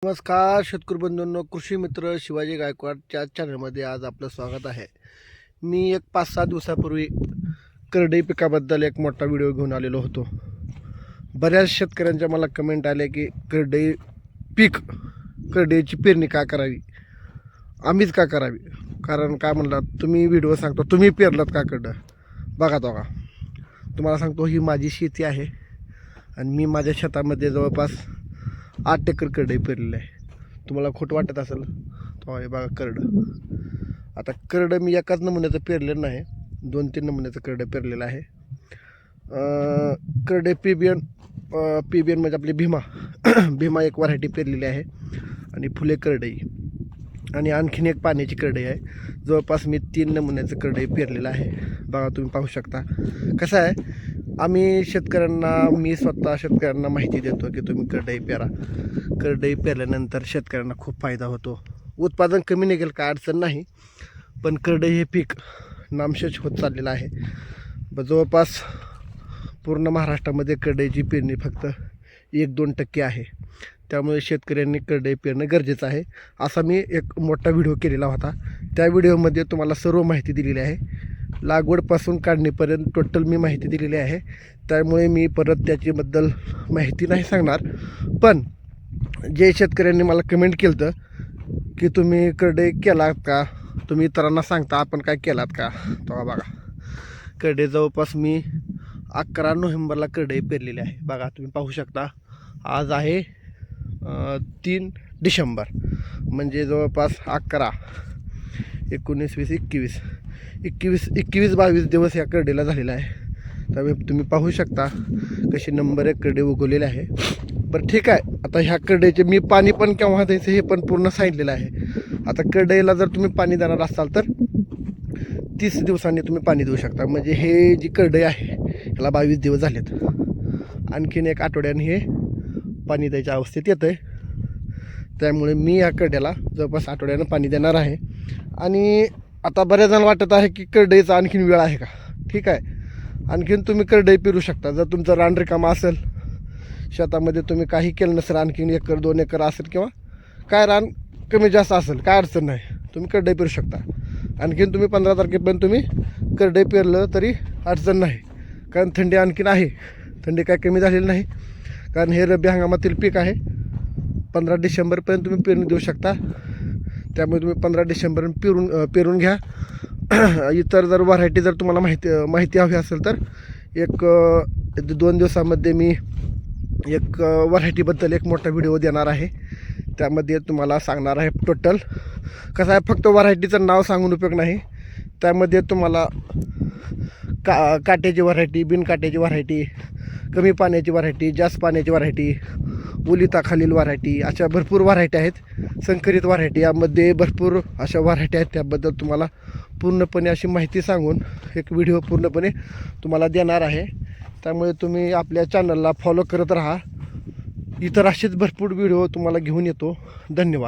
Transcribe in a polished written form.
नमस्कार शेतकरी बंधूंनो, कृषी मित्र शिवाजी गायकवाडच्या चॅनलमध्ये आज आपलं स्वागत आहे. मी एक 5-6 दिवसापूर्वी करडई पिकाबद्दल एक मोठा व्हिडिओ घेऊन आलेलो होतो. बऱ्याच शेतकऱ्यांच्या मला कमेंट आले की करडईची पेरणी का करावी, आम्हीच का करावी. कारण काय म्हणलात तुम्ही, व्हिडिओ सांगतो तुम्ही पेरलात का करडं. बघा तुम्हाला सांगतो, ही माझी शेती आहे आणि मी माझ्या शेतामध्ये जवळपास 8 एकर करडई पेरलेलं आहे. तुम्हाला खोटं वाटत असेल तो हे बघा करडं. आता करडं मी एकाच नमुन्याचं पेरलेलं नाही, 2-3 नमुन्याचं करडं पेरलेलं आहे. करडे पीबीएन म्हणजे आपली भीमा एक व्हरायटी पेरलेली आहे आणि फुले करडई आणि आणखीन एक पाण्याची करडई आहे. जवळपास मी 3 नमुन्याचं करडई पेरलेलं आहे. बघा तुम्ही पाहू शकता. कसं आहे, मी स्वतः शेतकऱ्यांना माहिती देतो की तुम्ही करडई पेरा. करडई पेरल्यानंतर शेतकऱ्यांना खूप फायदा होतो. उत्पादन कमी निघेल, काय अडचण नाही, पण करडई हे पीक नामशेष होत चाललेलं आहे. जवळपास पूर्ण महाराष्ट्रामध्ये करडईची पेरणी फक्त 1-2% आहे. त्यामुळे शेतकऱ्यांनी करडई पेरणं गरजेचं आहे. असा मी एक मोठा व्हिडिओ केलेला होता. त्या व्हिडिओमध्ये तुम्हाला सर्व माहिती दिलेली आहे. लागवडपासून काढणीपर्यंत टोटल मी माहिती दिलेली आहे. त्यामुळे मी परत त्याच्याबद्दल माहिती नाही सांगणार. पण जे शेतकऱ्यांनी मला कमेंट केलं होतं की तुम्ही करडई केलात का, तुम्ही इतरांना सांगता आपण काय केलात का, तेव्हा बघा करडई जवळपास मी 11 नोव्हेंबरला करडई पेरलेली आहे. बघा तुम्ही पाहू शकता. आज आहे 3 डिसेंबर, म्हणजे जवळपास 11, 19, 20, 21-22 दिवस या करडीला झालेला आहे. त्यामुळे तुम्ही पाहू शकता कशी नंबर 1 करडे उगवलेले आहे. बरं ठीक आहे, आता ह्या करडईचे मी पाणी पण केव्हा द्यायचं हे पण पूर्ण सांगितलेलं आहे. आता करडईला जर तुम्ही पाणी देणार असाल तर 30 दिवसांनी तुम्ही पाणी देऊ शकता. म्हणजे हे जी करडई आहे ह्याला 22 दिवस झालेत. आणखीन 1 आठवड्याने हे पाणी द्यायच्या अवस्थेत येतं आहे. त्यामुळे मी या करड्याला जवळपास आठवड्यानं पाणी देणार आहे. आणि आता बऱ्याच जण वाटत आहे की करडईचा आणखीन वेळ आहे का. ठीक आहे, आणखीन तुम्ही करडई पेरू शकता. जर तुमचं रान रिकामं असेल, शेतामध्ये तुम्ही काही केलं नसेल, आणखीन 1 एकर 2 एकर असेल किंवा काय रान कमी जास्त असेल, काय अडचण नाही, तुम्ही करडई पेरू शकता. आणखीन तुम्ही 15 तारखेपर्यंत तुम्ही करडई पेरलं तरी अडचण नाही. कारण थंडी आणखीन आहे, थंडी काय कमी झालेली नाही. कारण हे रब्बी हंगामातील पीक आहे. 15 डिसेंबरपर्यंत तुम्ही पेरणी देऊ शकता. त्यामुळे तुम्ही 15 डिसेंबरपर्यंत पेरून घ्या. इतर जर व्हरायटी जर तुम्हाला माहिती हवी असेल तर 1-2 दिवसामध्ये मी एक व्हरायटीबद्दल एक मोठा व्हिडिओ देणार आहे. त्यामध्ये तुम्हाला सांगणार आहे टोटल कसं आहे. फक्त व्हरायटीचं नाव सांगून उपयोग नाही. त्यामध्ये तुम्हाला काट्याची व्हरायटी, बिनकाट्याची व्हरायटी, कमी पाण्याची व्हरायटी, जास्त पाण्याची व्हरायटी, ओलिताखालील व्हरायटी, अशा भरपूर व्हरायटी आहेत. संकरित व्हरायटी, यामध्ये भरपूर अशा व्हरायटी आहेत. त्याबद्दल तुम्हाला पूर्णपणे अशी माहिती सांगून एक व्हिडिओ पूर्णपणे तुम्हाला देणार आहे. त्यामुळे तुम्ही आपल्या चॅनलला फॉलो करत राहा. इतर असेच भरपूर व्हिडिओ तुम्हाला घेऊन येतो. धन्यवाद.